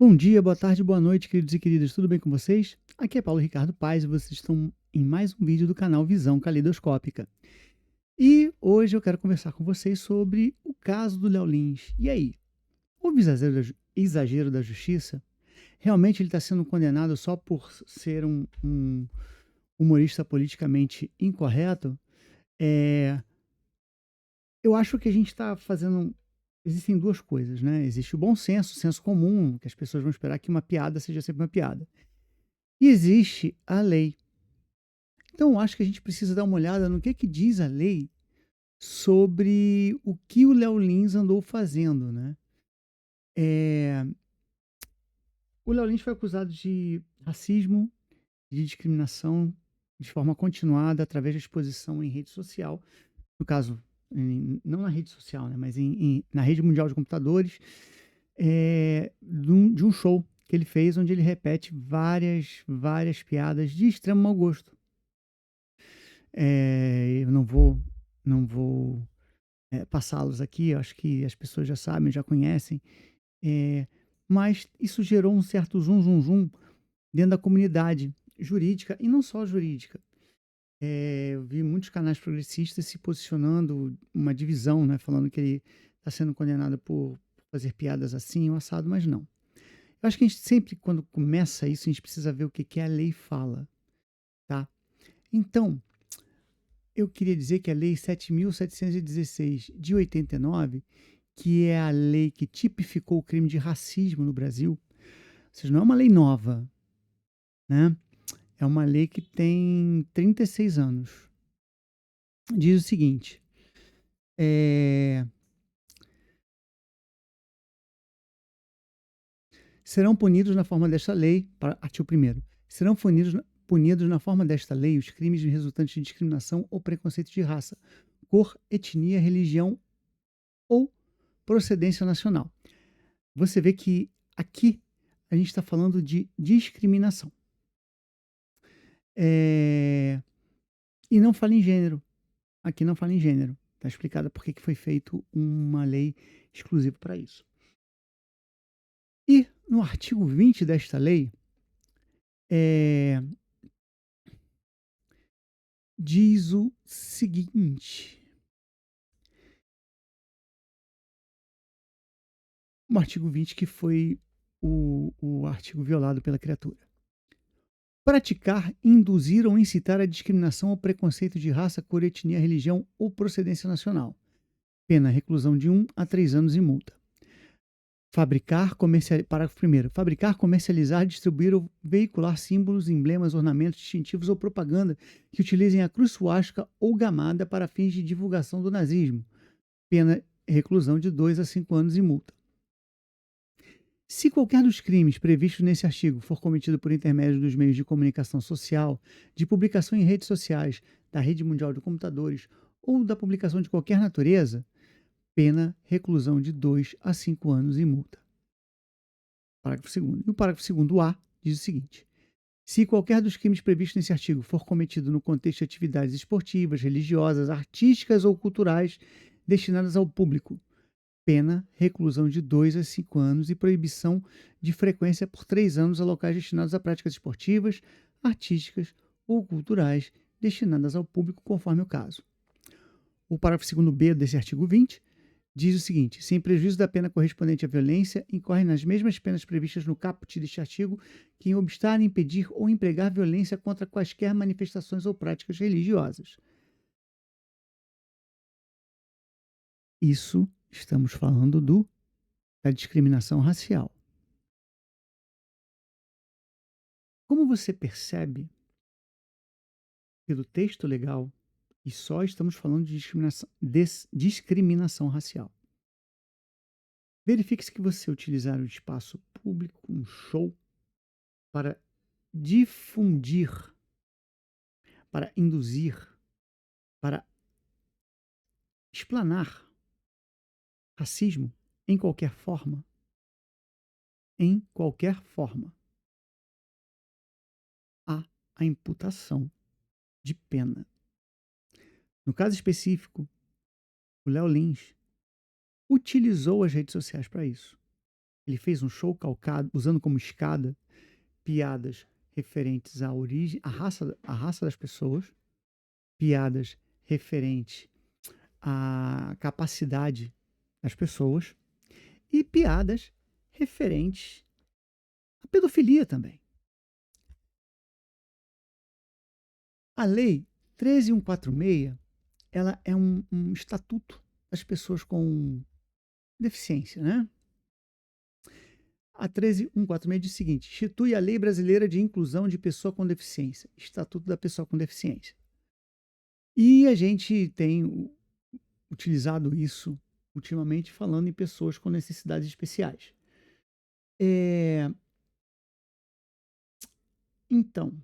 Bom dia, boa tarde, boa noite, queridos e queridas, tudo bem com vocês? Aqui é Paulo Ricardo Paz e vocês estão em mais um vídeo do canal Visão Caleidoscópica. E hoje eu quero conversar com vocês sobre o caso do Léo Lins. E aí, houve exagero da justiça? Realmente ele está sendo condenado só por ser um humorista politicamente incorreto? É, eu acho que a gente está fazendo. Existem duas coisas, né? Existe o bom senso, o senso comum, que as pessoas vão esperar que uma piada seja sempre uma piada. E existe a lei. Então, eu acho que a gente precisa dar uma olhada no que diz a lei sobre o que o Léo Lins andou fazendo, né? É, o Léo Lins foi acusado de racismo, de discriminação de forma continuada através da exposição em rede social, no caso, não na rede social, né, mas na rede mundial de computadores, de um show que ele fez, onde ele repete várias piadas de extremo mau gosto. Eu não vou passá-los aqui, eu acho que as pessoas já sabem, já conhecem, é, mas isso gerou um certo zum dentro da comunidade jurídica e não só jurídica. Eu vi muitos canais progressistas se posicionando, uma divisão, né, falando que ele está sendo condenado por fazer piadas assim, o assado, mas não. Eu acho que a gente sempre, quando começa isso, a gente precisa ver o que a lei fala, tá? Então, eu queria dizer que a Lei 7.716 de 89, que é a lei que tipificou o crime de racismo no Brasil, ou seja, não é uma lei nova, né? É uma lei que tem 36 anos. Diz o seguinte: é, serão punidos na forma desta lei, artigo 1º, serão punidos na forma desta lei os crimes resultantes de discriminação ou preconceito de raça, cor, etnia, religião ou procedência nacional. Você vê que aqui a gente está falando de discriminação. E não fala em gênero. Aqui não fala em gênero. Está explicado por que foi feito uma lei exclusiva para isso. E no artigo 20 desta lei, diz o seguinte: o artigo 20 que foi o artigo violado pela criatura. Praticar, induzir ou incitar a discriminação ou preconceito de raça, cor, etnia, religião ou procedência nacional. Pena, reclusão de 1 a 3 anos e multa. Parágrafo 1º. Fabricar, comercializar, distribuir ou veicular símbolos, emblemas, ornamentos distintivos ou propaganda que utilizem a cruz suástica ou gamada para fins de divulgação do nazismo. Pena, reclusão de 2 a 5 anos e multa. Se qualquer dos crimes previstos nesse artigo for cometido por intermédio dos meios de comunicação social, de publicação em redes sociais, da rede mundial de computadores ou da publicação de qualquer natureza, pena, reclusão de 2 a 5 anos e multa. Parágrafo 2º. E o parágrafo 2º A diz o seguinte: se qualquer dos crimes previstos nesse artigo for cometido no contexto de atividades esportivas, religiosas, artísticas ou culturais destinadas ao público, pena, reclusão de 2 a 5 anos e proibição de frequência por 3 anos a locais destinados a práticas esportivas, artísticas ou culturais destinadas ao público, conforme o caso. O parágrafo 2º B desse artigo 20 diz o seguinte: sem prejuízo da pena correspondente à violência, incorre nas mesmas penas previstas no caput deste artigo quem obstar, impedir ou empregar violência contra quaisquer manifestações ou práticas religiosas. Isso estamos falando da discriminação racial. Como você percebe pelo texto legal, e só estamos falando de discriminação racial. Verifique-se que você utilizar o espaço público, um show, para difundir, para induzir, para explanar racismo em qualquer forma, há a imputação de pena. No caso específico, o Léo Lins utilizou as redes sociais para isso. Ele fez um show calcado, usando como escada piadas referentes à origem, à raça das pessoas, piadas referentes à capacidade das pessoas e piadas referentes à pedofilia também. A lei 13.146, ela é um estatuto das pessoas com deficiência, né? A 13.146 diz o seguinte: institui a Lei Brasileira de Inclusão de Pessoa com Deficiência, Estatuto da Pessoa com Deficiência. E a gente tem utilizado isso ultimamente falando em pessoas com necessidades especiais. Então,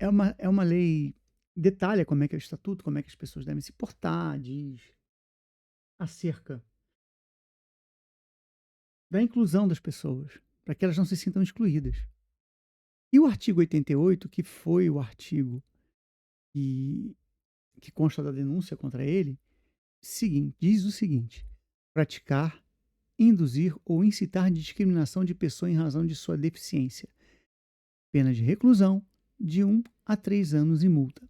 é uma lei, detalha como é que é o estatuto, como é que as pessoas devem se portar, diz acerca da inclusão das pessoas, para que elas não se sintam excluídas. E o artigo 88, que foi o artigo que consta da denúncia contra ele, diz o seguinte: praticar, induzir ou incitar discriminação de pessoa em razão de sua deficiência. Pena de reclusão de 1 a 3 anos e multa.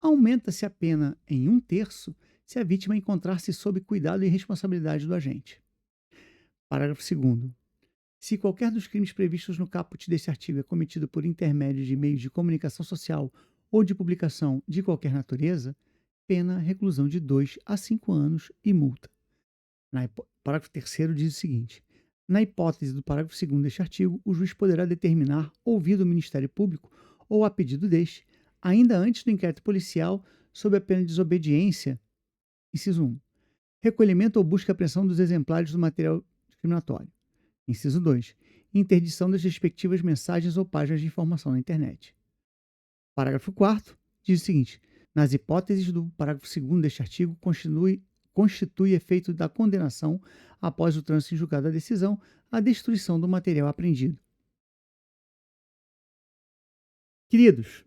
Aumenta-se a pena em 1/3 se a vítima encontrar-se sob cuidado e responsabilidade do agente. Parágrafo 2º. Se qualquer dos crimes previstos no caput deste artigo é cometido por intermédio de meios de comunicação social ou de publicação de qualquer natureza, pena reclusão de 2 a 5 anos e multa. Parágrafo 3º diz o seguinte: na hipótese do parágrafo 2º deste artigo, o juiz poderá determinar, ouvido o Ministério Público ou a pedido deste, ainda antes do inquérito policial, sob a pena de desobediência, inciso 1, recolhimento ou busca e apreensão dos exemplares do material discriminatório. Inciso 2, interdição das respectivas mensagens ou páginas de informação na internet. Parágrafo 4º diz o seguinte: nas hipóteses do parágrafo 2º deste artigo, constitui efeito da condenação, após o trânsito em julgado da decisão, a destruição do material apreendido. Queridos,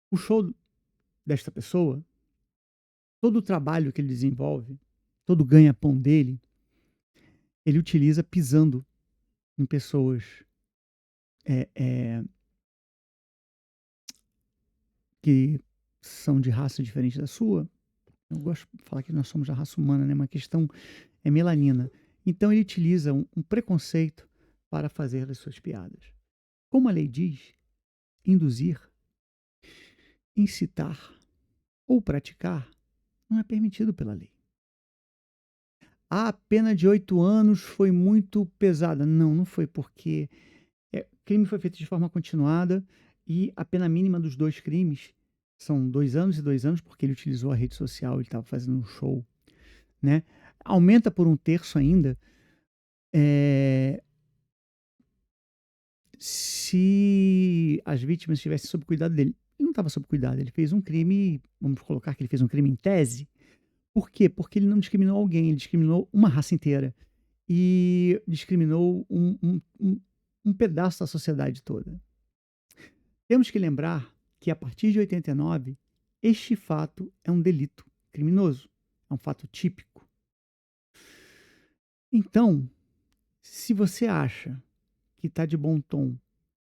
o show desta pessoa, todo o trabalho que ele desenvolve, todo o ganha-pão dele, ele utiliza pisando em pessoas que são de raça diferente da sua. Eu gosto de falar que nós somos da raça humana, né? Uma questão é melanina. Então ele utiliza um preconceito para fazer as suas piadas. Como a lei diz, induzir, incitar ou praticar não é permitido pela lei. A pena de 8 anos foi muito pesada. Não, não foi, porque o crime foi feito de forma continuada e a pena mínima dos 2 crimes são 2 anos e 2 anos, porque ele utilizou a rede social, ele estava fazendo um show, né? Aumenta por 1/3 ainda se as vítimas estivessem sob cuidado dele. Ele não estava sob cuidado, ele fez um crime, vamos colocar que ele fez um crime em tese. Por quê? Porque ele não discriminou alguém, ele discriminou uma raça inteira e discriminou um pedaço da sociedade toda. Temos que lembrar que, a partir de 89, este fato é um delito criminoso, é um fato típico. Então, se você acha que está de bom tom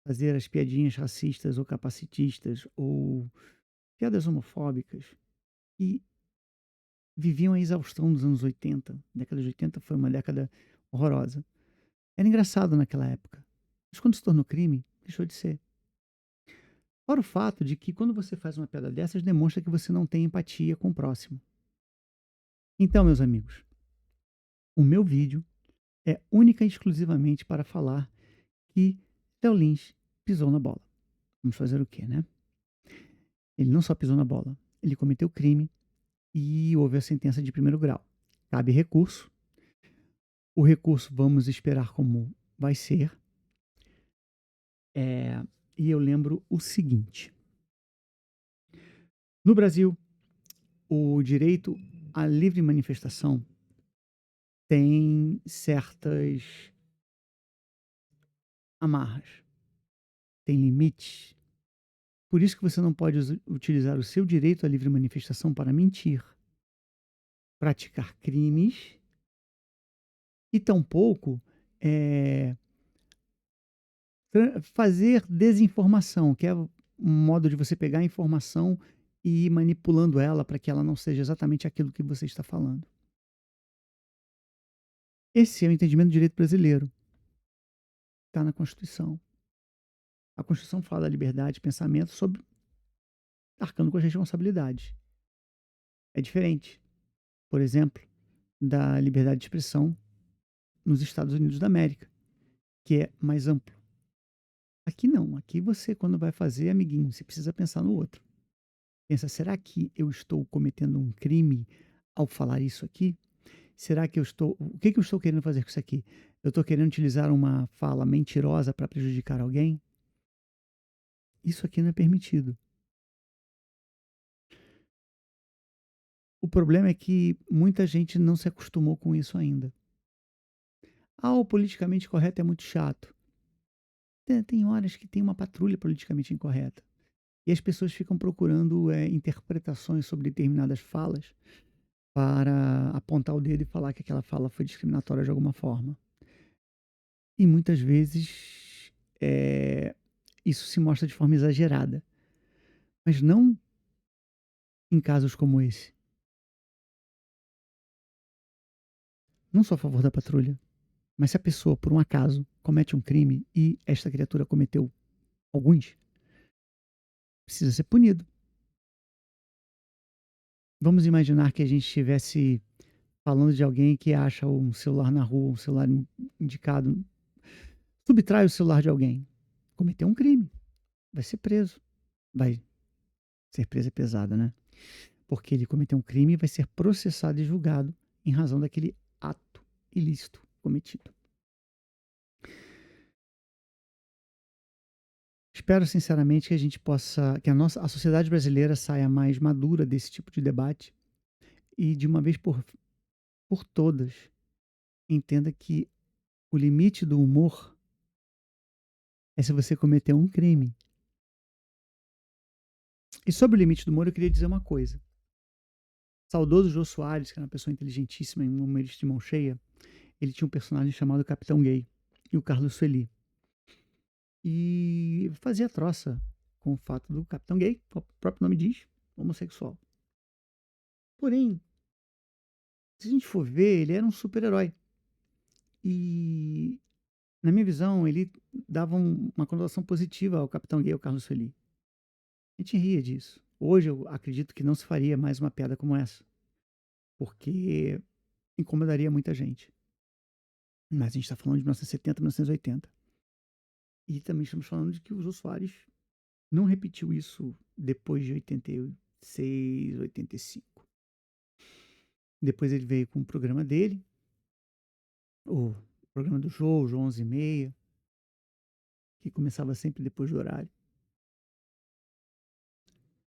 fazer as piadinhas racistas ou capacitistas ou piadas homofóbicas que viviam a exaustão dos anos 80, a década de 80 foi uma década horrorosa. Era engraçado naquela época, mas quando se tornou crime, deixou de ser. Fora o fato de que, quando você faz uma piada dessas, demonstra que você não tem empatia com o próximo. Então, meus amigos, o meu vídeo é única e exclusivamente para falar que Theo Lins pisou na bola. Vamos fazer o quê, né? Ele não só pisou na bola, ele cometeu crime e houve a sentença de 1º grau. Cabe recurso. O recurso, vamos esperar como vai ser. E eu lembro o seguinte: no Brasil, o direito à livre manifestação tem certas amarras, tem limites. Por isso que você não pode utilizar o seu direito à livre manifestação para mentir, praticar crimes e tampouco fazer desinformação, que é um modo de você pegar a informação e ir manipulando ela para que ela não seja exatamente aquilo que você está falando. Esse é o entendimento do direito brasileiro. Está na Constituição. A Constituição fala da liberdade de pensamento sob arcando com as responsabilidades. É diferente, por exemplo, da liberdade de expressão nos Estados Unidos da América, que é mais amplo. Aqui não. Aqui você, quando vai fazer, amiguinho, você precisa pensar no outro. Pensa, será que eu estou cometendo um crime ao falar isso aqui? Será que o que eu estou querendo fazer com isso aqui? Eu estou querendo utilizar uma fala mentirosa para prejudicar alguém? Isso aqui não é permitido. O problema é que muita gente não se acostumou com isso ainda. O politicamente correto é muito chato. Tem horas que tem uma patrulha politicamente incorreta. E as pessoas ficam procurando interpretações sobre determinadas falas para apontar o dedo e falar que aquela fala foi discriminatória de alguma forma. E muitas vezes isso se mostra de forma exagerada. Mas não em casos como esse. Não sou a favor da patrulha. Mas se a pessoa, por um acaso, comete um crime e esta criatura cometeu alguns, precisa ser punido. Vamos imaginar que a gente estivesse falando de alguém que acha um celular na rua, um celular indicado, subtrai o celular de alguém. Cometeu um crime. Vai ser preso. Vai ser preso é pesada, né? Porque ele cometeu um crime e vai ser processado e julgado em razão daquele ato ilícito cometido. Espero sinceramente que a gente possa, que a sociedade brasileira saia mais madura desse tipo de debate e de uma vez por todas entenda que o limite do humor é se você cometeu um crime. E sobre o limite do humor eu queria dizer uma coisa. Saudoso Jô Soares, que era uma pessoa inteligentíssima e um humorista de mão cheia, ele tinha um personagem chamado Capitão Gay e o Carlos Sueli. E fazia troça com o fato do Capitão Gay, o próprio nome diz, homossexual. Porém, se a gente for ver, ele era um super-herói. E, na minha visão, ele dava uma conotação positiva ao Capitão Gay, ao Carlos Sueli. A gente ria disso. Hoje eu acredito que não se faria mais uma piada como essa, porque incomodaria muita gente. Mas a gente está falando de 1970, 1980. E também estamos falando de que o Jô Soares não repetiu isso depois de 86, 85. Depois ele veio com o programa dele, o programa do Jô, o Jô 11h30, que começava sempre depois do horário.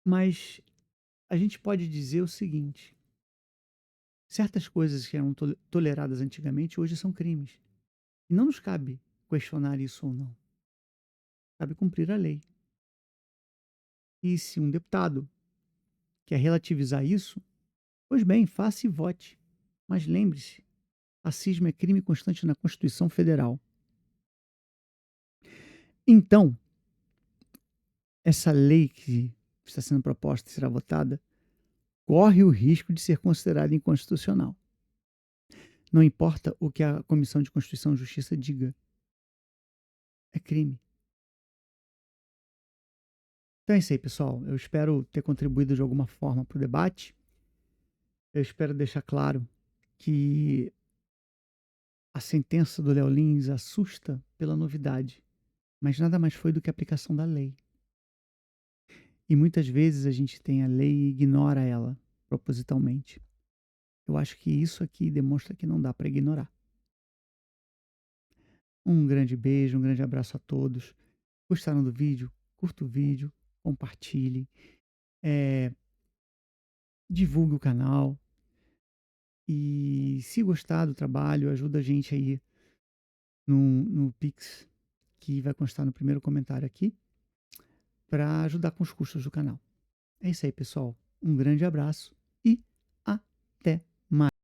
Mas a gente pode dizer o seguinte: certas coisas que eram toleradas antigamente hoje são crimes. E não nos cabe questionar isso ou não. Cabe cumprir a lei. E se um deputado quer relativizar isso, pois bem, faça e vote. Mas lembre-se, racismo é crime constante na Constituição Federal. Então, essa lei que está sendo proposta e será votada corre o risco de ser considerada inconstitucional. Não importa o que a Comissão de Constituição e Justiça diga. É crime. Então é isso aí, pessoal. Eu espero ter contribuído de alguma forma para o debate. Eu espero deixar claro que a sentença do Léo Lins assusta pela novidade, mas nada mais foi do que a aplicação da lei. E muitas vezes a gente tem a lei e ignora ela propositalmente. Eu acho que isso aqui demonstra que não dá para ignorar. Um grande beijo, um grande abraço a todos. Gostaram do vídeo? Curta o vídeo, compartilhe, divulgue o canal. E se gostar do trabalho, ajuda a gente aí no Pix, que vai constar no primeiro comentário aqui, para ajudar com os custos do canal. É isso aí, pessoal. Um grande abraço e até mais.